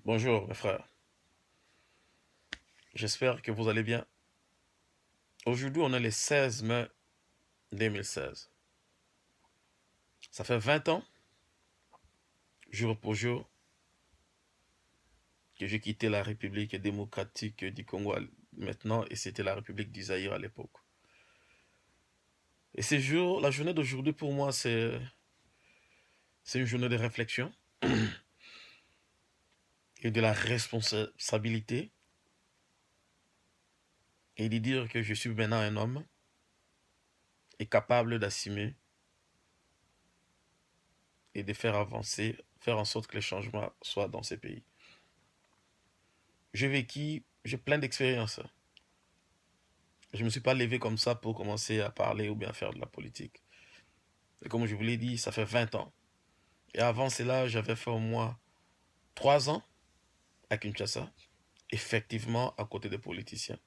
Bonjour mes frères, j'espère que vous allez bien. Aujourd'hui on est le 16 mai 2016. Ça fait 20 ans, jour pour jour, que j'ai quitté la République démocratique du Congo maintenant et c'était la République du Zaïre à l'époque. Et la journée d'aujourd'hui pour moi c'est une journée de réflexion et de la responsabilité et de dire que je suis maintenant un homme et capable d'assumer et de faire avancer, faire en sorte que les changements soient dans ces pays. J'ai plein d'expériences. Je ne me suis pas levé comme ça pour commencer à parler ou bien faire de la politique. Et comme je vous l'ai dit, ça fait 20 ans. Et avant cela, j'avais fait au moins 3 ans à Kinshasa, effectivement à côté des politiciens.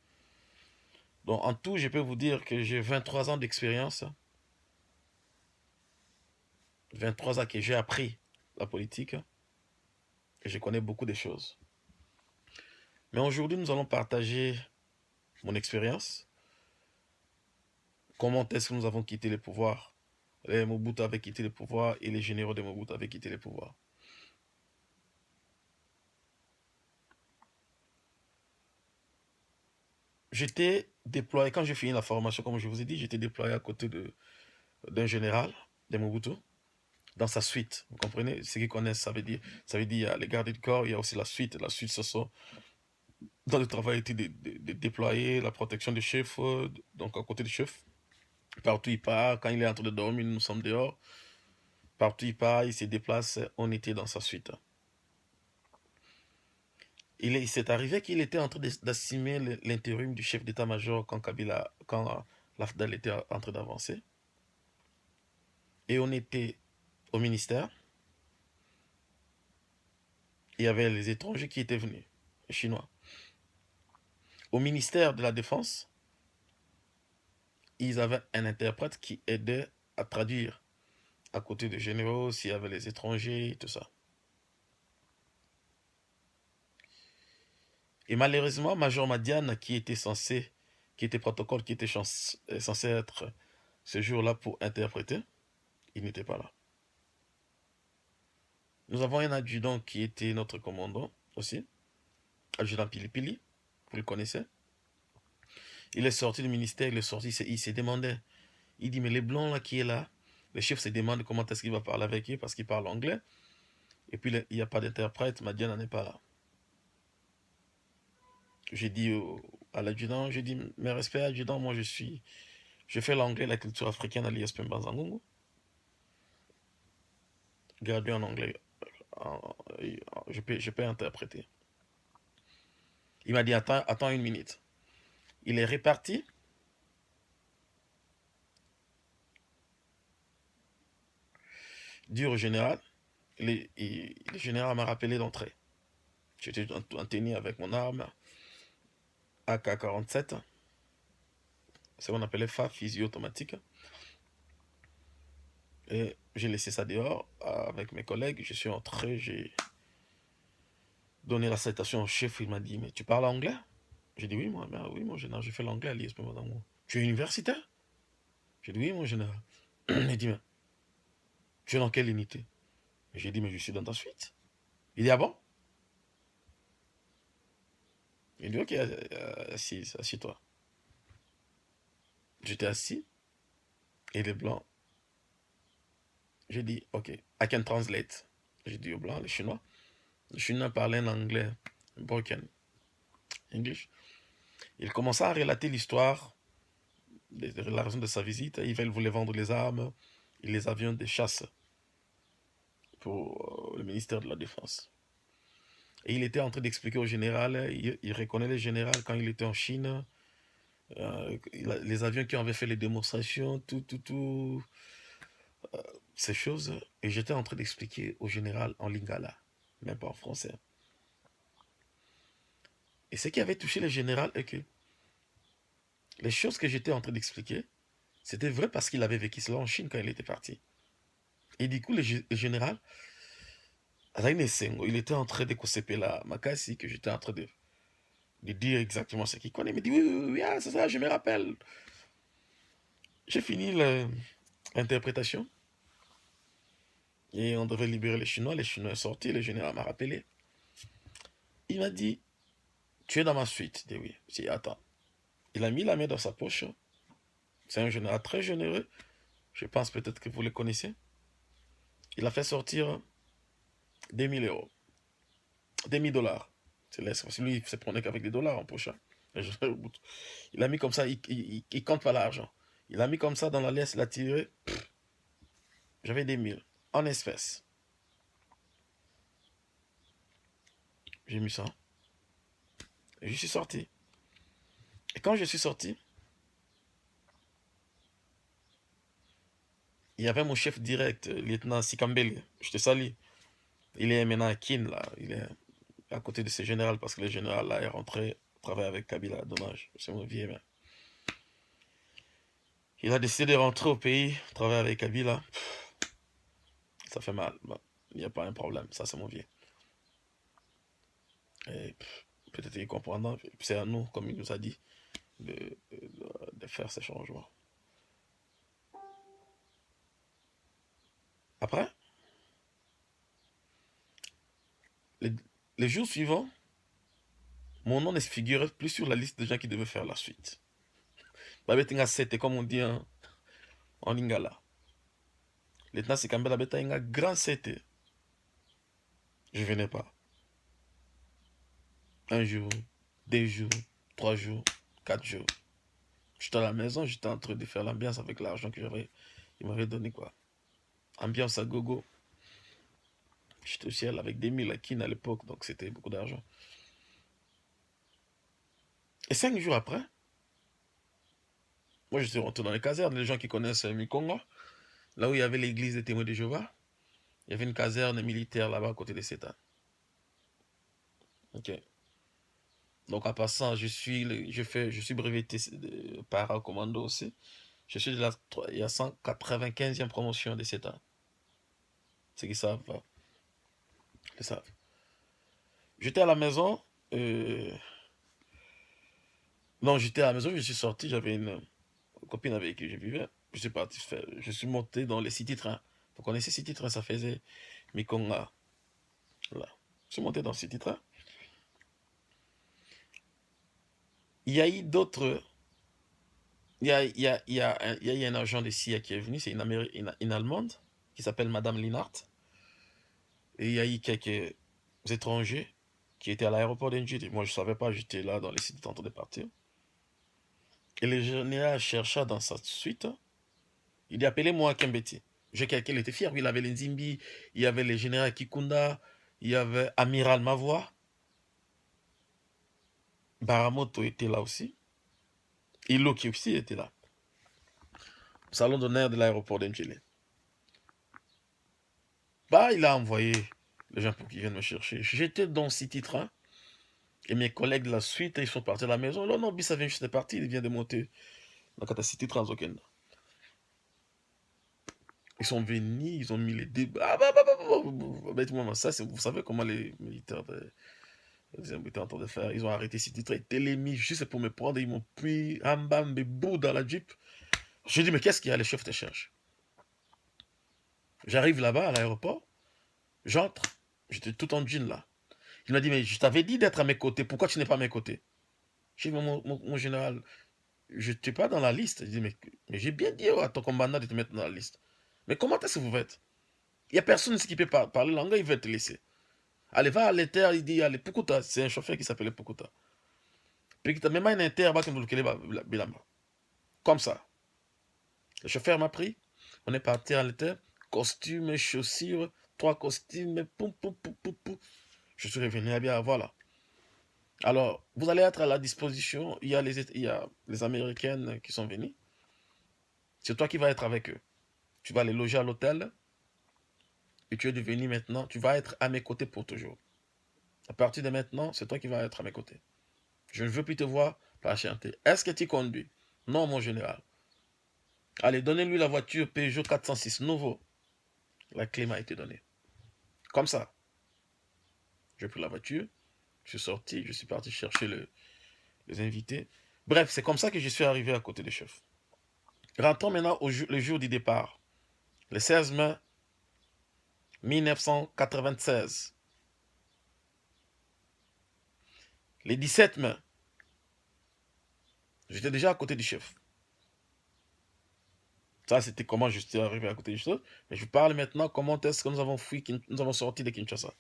Donc en tout, je peux vous dire que j'ai 23 ans d'expérience, 23 ans que j'ai appris la politique et je connais beaucoup de choses. Mais aujourd'hui, nous allons partager mon expérience, comment est-ce que nous avons quitté le pouvoir. Les Mobutu avaient quitté le pouvoir et les généraux de Mobutu avaient quitté le pouvoir. J'étais déployé, quand j'ai fini la formation, comme je vous ai dit, j'étais déployé à côté d'un général de Mobutu, dans sa suite. Vous comprenez? Ceux qui connaissent, ça veut dire, il y a les gardes du corps, il y a aussi la suite. La suite, ce sont, dans le travail, était de déployer la protection du chef, donc à côté du chef. Partout il part, quand il est en train de dormir, nous sommes dehors. Partout il part, il se déplace, on était dans sa suite. Il s'est arrivé qu'il était en train d'assumer l'intérim du chef d'état-major quand l'AFDAL était en train d'avancer. Et on était au ministère. Il y avait les étrangers qui étaient venus, les Chinois. Au ministère de la Défense, ils avaient un interprète qui aidait à traduire à côté des généraux, s'il y avait les étrangers, et tout ça. Et malheureusement, Major Madiane, qui était protocole, qui était censé être ce jour-là pour interpréter, il n'était pas là. Nous avons un adjudant qui était notre commandant aussi, adjudant Pilipili, vous le connaissez. Il est sorti du ministère, il est sorti, il s'est demandé. Il dit, mais les blancs là qui est là, le chef se demande comment est-ce qu'il va parler avec eux parce qu'il parle anglais. Et puis il n'y a pas d'interprète, Madiane n'est pas là. J'ai dit à l'adjudant, j'ai dit, mes respects adjudant, moi je fais l'anglais, la culture africaine à l'ISP Mbazangungu. Gardez en anglais, je peux interpréter. Il m'a dit, attends une minute. Il est reparti. Dit au général, le général m'a rappelé d'entrer. J'étais en tenue avec mon arme, AK-47, c'est ce qu'on appelait FA, fusil automatique. Et j'ai laissé ça dehors avec mes collègues. Je suis entré, j'ai donné la citation au chef. Il m'a dit, mais tu parles anglais? J'ai dit, oui, moi, ben, oui, mon général, j'ai fait l'anglais à l'ISP. Tu es universitaire? J'ai dit, oui, mon général. Il dit, mais tu es dans quelle unité? J'ai dit, mais je suis dans ta suite. Il dit, ah bon? Il dit, ok, assis-toi. J'étais assis et les blancs, j'ai dit, ok, I can translate. J'ai dit aux blancs, les chinois. Les chinois parlaient en anglais, broken English. Il commença à relater l'histoire de la raison de sa visite. Ils voulaient vendre les armes et les avions de chasse pour le ministère de la Défense. Et il était en train d'expliquer au général, il reconnaît le général quand il était en Chine, les avions qui avaient fait les démonstrations, tout, ces choses. Et j'étais en train d'expliquer au général en lingala, même pas en français. Et ce qui avait touché le général est que les choses que j'étais en train d'expliquer, c'était vrai parce qu'il avait vécu cela en Chine quand il était parti. Et du coup, le général Il était en train de coceper la Makasi, que j'étais en train de dire exactement ce qu'il connaît. Il me dit, oui, oui, oui, ah, c'est ça, je me rappelle. J'ai fini l'interprétation. Et on devait libérer les Chinois. Les Chinois sont sortis, le général m'a rappelé. Il m'a dit, tu es dans ma suite. Je dis oui. J'ai dit, attends. Il a mis la main dans sa poche. C'est un général très généreux. Je pense peut-être que vous le connaissez. Il a fait sortir 2 000 euros. 2 000 dollars. C'est lui, il se prenait qu'avec des dollars en poche. Il a mis comme ça, il compte pas l'argent. Il a mis comme ça dans la laisse, il a tiré. J'avais 2 000 en espèces. J'ai mis ça. Et je suis sorti. Et quand je suis sorti, il y avait mon chef direct, lieutenant Sikambele. Je te salue. Il est maintenant à Kin, là. Il est à côté de ce général, parce que le général, là, est rentré travailler avec Kabila. Dommage. C'est mon vieux, mais. Il a décidé de rentrer au pays, travailler avec Kabila. Ça fait mal. Bon, il n'y a pas un problème. Ça, c'est mon vieux. Et peut-être qu'il comprendra. C'est à nous, comme il nous a dit, de faire ces changements. Après, les jours suivants, mon nom ne se figurait plus sur la liste de gens qui devaient faire la suite. Babetinga 7, comme on dit en lingala. Lieutenant Sikambela beta inga grand 7. Je venais pas. Un jour, 2 jours, 3 jours, 4 jours. J'étais à la maison, j'étais en train de faire l'ambiance avec l'argent que il m'avait donné, quoi. Ambiance à gogo. J'étais au ciel avec 2 000 à Kin à l'époque, donc c'était beaucoup d'argent. Et 5 jours après, moi je suis rentré dans les casernes. Les gens qui connaissent Mikongo, là où il y avait l'église des témoins de Jéhovah, il y avait une caserne militaire là-bas à côté de CETA. Ok. Donc en passant, je suis breveté par commando aussi. Je suis de la 195e promotion de CETA. Ceux qui savent, le savent. J'étais à la maison. Non, j'étais à la maison, je suis sorti, j'avais une copine avec qui je vivais. Je suis parti faire. Je suis monté dans les City Trains. Vous connaissez City Train, ça faisait Mikonga. Là. Je suis monté dans City Train. Il y a eu d'autres. Il y a eu un agent de CIA qui est venu, c'est une Allemande qui s'appelle Madame Linhart. Et il y a eu quelques étrangers qui étaient à l'aéroport d'Enjidi. Moi, je ne savais pas, j'étais là dans les sites en train de partir. Et le général chercha dans sa suite. Il dit appelez-moi Kembeti. J'ai quelqu'un, il était fier. Il avait les Nzimbi, il y avait le général Kikunda, il y avait Amiral Mavoie. Baramoto était là aussi. Iloki aussi était là. Salon d'honneur de l'aéroport d'Enjili. Bah, il a envoyé les gens pour qu'ils viennent me chercher. J'étais dans City Train. Et mes collègues de la suite, ils sont partis à la maison. Là, non, Bisa vient juste de partir, il vient de monter dans la City Transokenda. Ils sont venus, ils ont mis les débats. Ça, vous savez comment les militaires étaient en train de faire. Ils ont arrêté City Train, télémis juste pour me prendre. Ils m'ont pris un bam de bout dans la Jeep. J'ai dit, mais qu'est-ce qu'il y a? Les chefs te cherchent. J'arrive là-bas à l'aéroport, j'entre, j'étais tout en jean là. Il m'a dit, mais je t'avais dit d'être à mes côtés, pourquoi tu n'es pas à mes côtés? J'ai dit, mon général, je n'étais pas dans la liste. Il dit, mais j'ai bien dit à ton commandant de te mettre dans la liste. Mais comment est-ce que vous faites? Il n'y a personne ici qui peut parler l'anglais, il veut te laisser. Allez, va à l'inter, il dit, allez, Pukuta, c'est un chauffeur qui s'appelait Pukuta. Pukuta, même un inter, comme ça. Le chauffeur m'a pris, on est parti à l'inter, costume, chaussures, 3 costumes, poum, poum, poum, poum, poum. Je suis revenu à bien, voilà. Alors, vous allez être à la disposition, il y a les Américaines qui sont venues. C'est toi qui vas être avec eux. Tu vas les loger à l'hôtel. Et tu es devenu maintenant, tu vas être à mes côtés pour toujours. À partir de maintenant, c'est toi qui vas être à mes côtés. Je ne veux plus te voir patienter. Est-ce que tu conduis? Non, mon général. Allez, donnez-lui la voiture Peugeot 406 nouveau. La clé m'a été donnée. Comme ça. J'ai pris la voiture, je suis sorti, je suis parti chercher les invités. Bref, c'est comme ça que je suis arrivé à côté des chefs. Rentrons maintenant le jour du départ, le 16 mai 1996. Le 17 mai, j'étais déjà à côté du chef. Ça, c'était comment je suis arrivé à côté du chef. Mais je parle maintenant comment est-ce que nous avons fui, nous avons sorti de Kinshasa.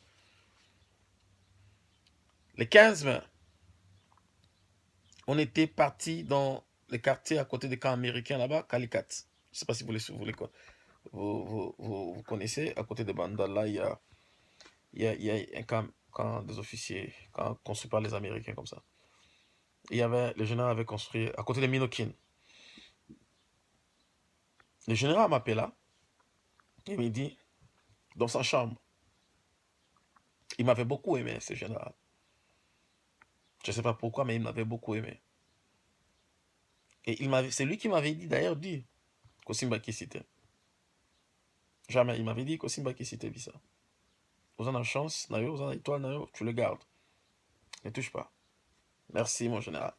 Le 15 mai, on était parti dans les quartiers à côté des camps américains là-bas, Calicut. Je ne sais pas si vous connaissez, à côté de Banda, là, il y a un camp des officiers, camp construit par les Américains comme ça. Il y avait, le général avait construit à côté de Minokin. Le général m'appelle là, il me dit, dans sa chambre, il m'avait beaucoup aimé, ce général. Je ne sais pas pourquoi, mais il m'avait beaucoup aimé. Et c'est lui qui m'avait dit, d'ailleurs, dit, Kosimba qui citait. Jamais, il m'avait dit, Kosimba qui citait, ça. Vous en avez chance, Nayo, vous en avez étoile, Nayo, tu le gardes. Ne touche pas. Merci, mon général.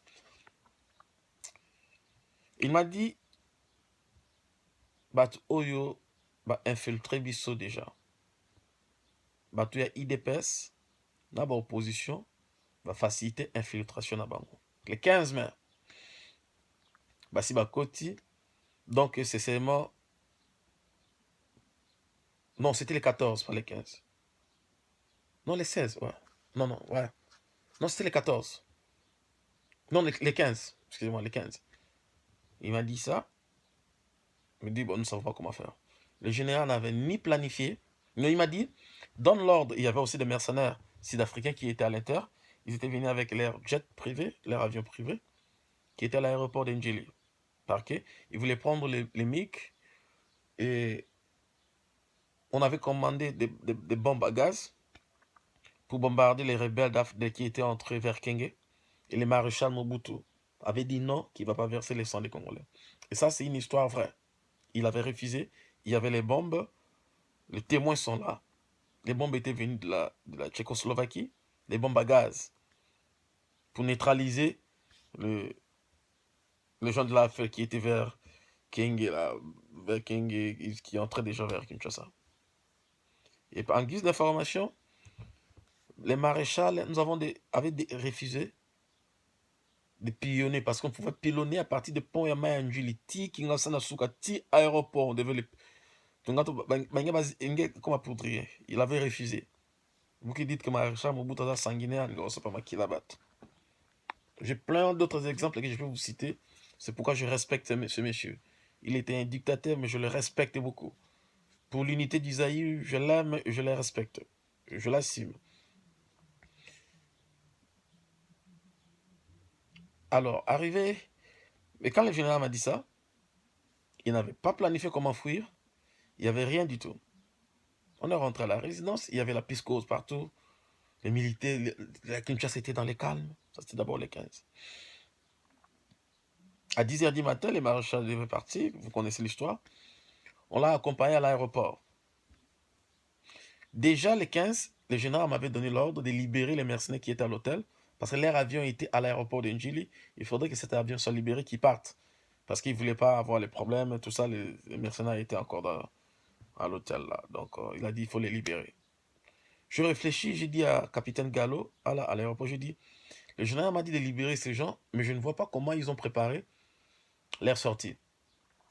Il m'a dit, Bat Oyo, va infiltrer Bisso déjà. Bat Oyo IDPS, n'a pas opposition, va faciliter infiltration à Bango. Le 15 mai, Basi Bakoti, donc c'est seulement. Non, c'était les 14, pas les 15. Non, les 16, ouais. Non, non, ouais. Non, c'était les 14. Non, les 15. Excusez-moi, les 15. Il m'a dit ça. Il me dit, bon, nous ne savons pas comment faire. Le général n'avait ni planifié. Mais il m'a dit, donne l'ordre. Il y avait aussi des mercenaires sud-africains qui étaient à l'intérieur. Ils étaient venus avec leur jet privé, leur avion privé, qui était à l'aéroport d'Engeli. Parquet. Ils voulaient prendre les MiG. Et on avait commandé des bombes à gaz pour bombarder les rebelles qui étaient entrés vers Kenge. Et le maréchal Mobutu avait dit non, qu'il ne va pas verser les sangs des Congolais. Et ça, c'est une histoire vraie. Il avait refusé. Il y avait les bombes. Les témoins sont là. Les bombes étaient venues de la Tchécoslovaquie. Les bombes à gaz. Pour neutraliser les gens de l'affaire qui étaient vers Kenge, là, vers Kenge, qui entraient déjà vers Kinshasa. Et en guise d'information, les maréchals, nous avons avaient refusé de pilonner parce qu'on pouvait pilonner à partir de pont Yamaya Njuli, ti Kingasana Suka, ti aéroport, on devait les. Il avait refusé. Vous qui dites que maréchal Mobutu est sanguinaire, c'est pas moi qui la batte. J'ai plein d'autres exemples que je peux vous citer. C'est pourquoi je respecte ce monsieur. Il était un dictateur, mais je le respecte beaucoup. Pour l'unité d'Isaïe, je l'aime et je le respecte. Je l'assume. Alors, arrivé, mais quand le général m'a dit ça, il n'avait pas planifié comment fuir. Il n'y avait rien du tout. On est rentré à la résidence, il y avait la piscose partout. Les militaires, la Kinshasa était dans les calmes. Ça, c'était d'abord les 15. À 10h du matin, les maréchals devaient partir. Vous connaissez l'histoire. On l'a accompagné à l'aéroport. Déjà, les 15, le général m'avait donné l'ordre de libérer les mercenaires qui étaient à l'hôtel. Parce que leur avion était à l'aéroport de Njili. Il faudrait que cet avion soit libéré, qu'ils partent. Parce qu'ils ne voulaient pas avoir les problèmes, tout ça. Les mercenaires étaient encore à l'hôtel là. Donc, il a dit il faut les libérer. Je réfléchis, j'ai dit à capitaine Gallo, à l'aéroport, j'ai dit, le général m'a dit de libérer ces gens, mais je ne vois pas comment ils ont préparé leur sortie.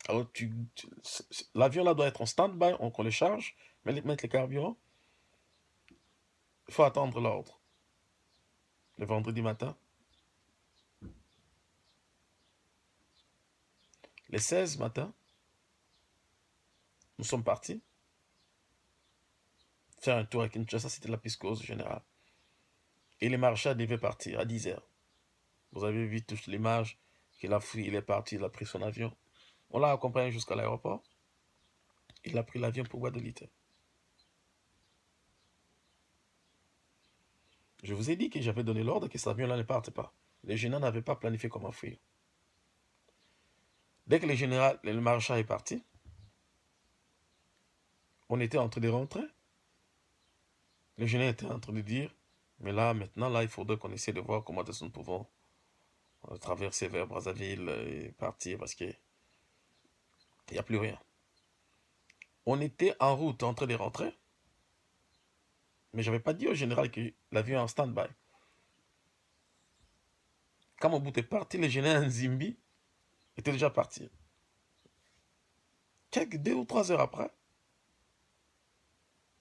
Alors, l'avion là doit être en stand-by, on les charge, mettre les carburants. Il faut attendre l'ordre. Le vendredi matin. Les 16 matin, nous sommes partis faire un tour avec Kinshasa, c'était la piscose générale. Et les maréchals devaient partir à 10h. Vous avez vu toute l'image qu'il a fui, il est parti, il a pris son avion. On l'a accompagné jusqu'à l'aéroport. Il a pris l'avion pour Guadeloupe. Je vous ai dit que j'avais donné l'ordre que cet avion-là ne parte pas. Les généraux n'avaient pas planifié comment fuir. Dès que le maréchal est parti, on était en train de rentrer. Le général était en train de dire Mais là, maintenant, là, il faudrait qu'on essaie de voir comment nous pouvons traverser vers Brazzaville et partir parce qu'il n'y a plus rien. On était en route en train de rentrer, mais je n'avais pas dit au général que l'avion est en stand-by. Quand mon bout est parti, le général Nzimbi était déjà parti. Quelques 2 ou 3 heures après,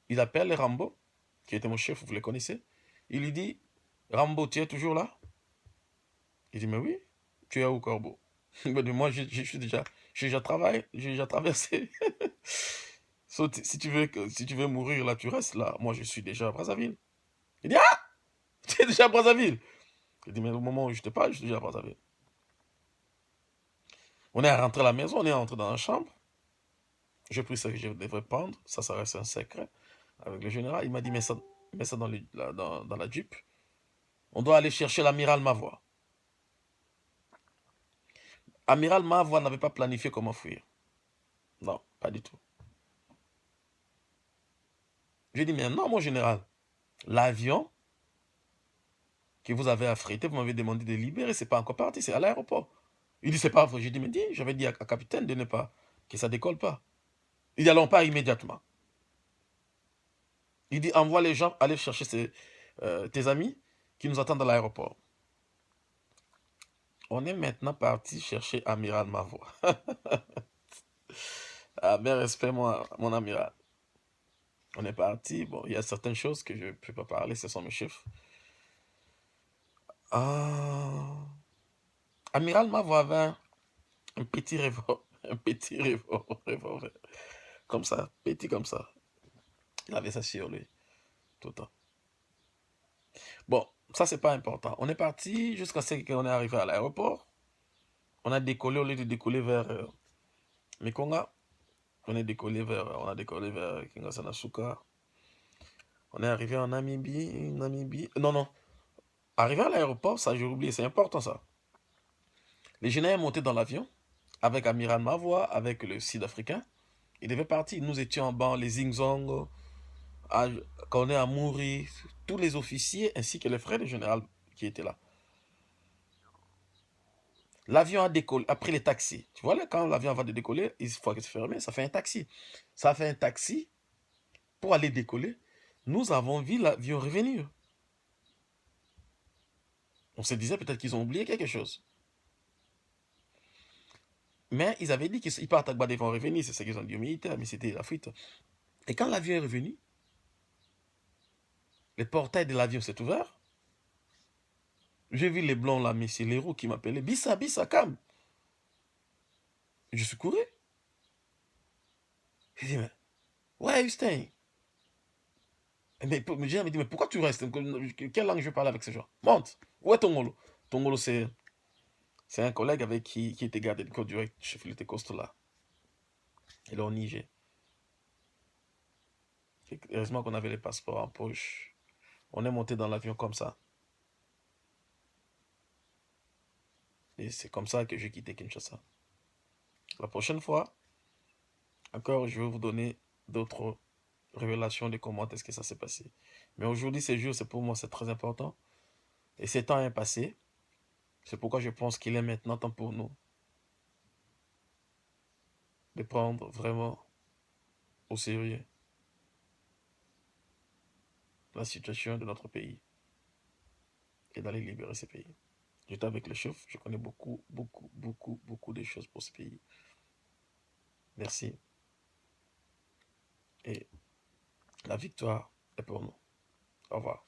il appelle Rambo, qui était mon chef, vous le connaissez. Il lui dit, Rambo, tu es toujours là? Il dit, mais oui, tu es où, Corbeau? Il me dit, moi, je suis déjà, j'ai déjà traversé. Si tu veux mourir là, tu restes là. Moi, je suis déjà à Brazzaville. Il dit, ah, tu es déjà à Brazzaville? Il dit, mais au moment où je te parle, je suis déjà à Brazzaville. On est rentré à la maison, on est rentré dans la chambre. J'ai pris ce que je devrais prendre, ça reste un secret. Avec le général, il m'a dit, mets ça dans la Jeep. On doit aller chercher l'amiral Mavoie. Amiral Mavoie n'avait pas planifié comment fuir. Non, pas du tout. J'ai dit, mais non, mon général, l'avion que vous avez affrété, vous m'avez demandé de libérer, c'est pas encore parti, c'est à l'aéroport. Il dit, c'est pas vrai. J'ai dit, mais dis, j'avais dit à capitaine de ne pas, que ça décolle pas. Il dit, allons pas immédiatement. Il dit, envoie les gens aller chercher tes amis qui nous attendent à l'aéroport. On est maintenant parti chercher Amiral Mavoie. Ah, bien respect, mon amiral. On est parti. Bon, il y a certaines choses que je ne peux pas parler, ce sont mes chiffres. Ah. Amiral Mavoie avait un petit revolver. Un petit revolver. Comme ça, petit comme ça. Il avait ça sur lui, tout le temps. Bon, ça, c'est pas important. On est parti jusqu'à ce qu'on est arrivé à l'aéroport. On a décollé, au lieu de décoller vers Mekonga, on a décollé vers Kingasanasuka. On est arrivé en Namibie. Non, non. Arrivé à l'aéroport, ça, j'ai oublié, c'est important ça. Les généraux montaient dans l'avion avec Amiral Mavoie, avec le Sud-Africain. Ils devaient partir. Nous étions en bas, les Zingzong, Cornet Amouri, tous les officiers ainsi que les frères du général qui étaient là. L'avion a décollé, a pris les taxis. Tu vois, là, quand l'avion va décoller, il faut que c'est fermé, ça fait un taxi. Ça fait un taxi pour aller décoller. Nous avons vu l'avion revenir. On se disait peut-être qu'ils ont oublié quelque chose. Mais ils avaient dit qu'ils partent à Gbadé vont revenir, c'est ce qu'ils ont dit aux militaires, mais c'était la fuite. Et quand l'avion est revenu, le portail de l'avion s'est ouvert. J'ai vu les blancs là, mais c'est les roues qui m'appelaient. Bissa, Bissa, calme. Je suis couru. J'ai dit, mais, ouais, Justin. Mais j'ai dit, mais pourquoi tu restes? Quelle langue je parle avec ces gens? Monte. Où est Tongolo? Tongolo, c'est un collègue avec qui était gardé de côte direct, chef, il était costaud là. Il est au Niger. Heureusement qu'on avait les passeports en poche. On est monté dans l'avion comme ça. Et c'est comme ça que j'ai quitté Kinshasa. La prochaine fois, encore, je vais vous donner d'autres révélations de comment est-ce que ça s'est passé. Mais aujourd'hui, ces jours, c'est pour moi, c'est très important. Et ces temps est passé. C'est pourquoi je pense qu'il est maintenant temps pour nous de prendre vraiment au sérieux la situation de notre pays et d'aller libérer ce pays. J'étais avec le chef, je connais beaucoup de choses pour ce pays. Merci. Et la victoire est pour nous. Au revoir.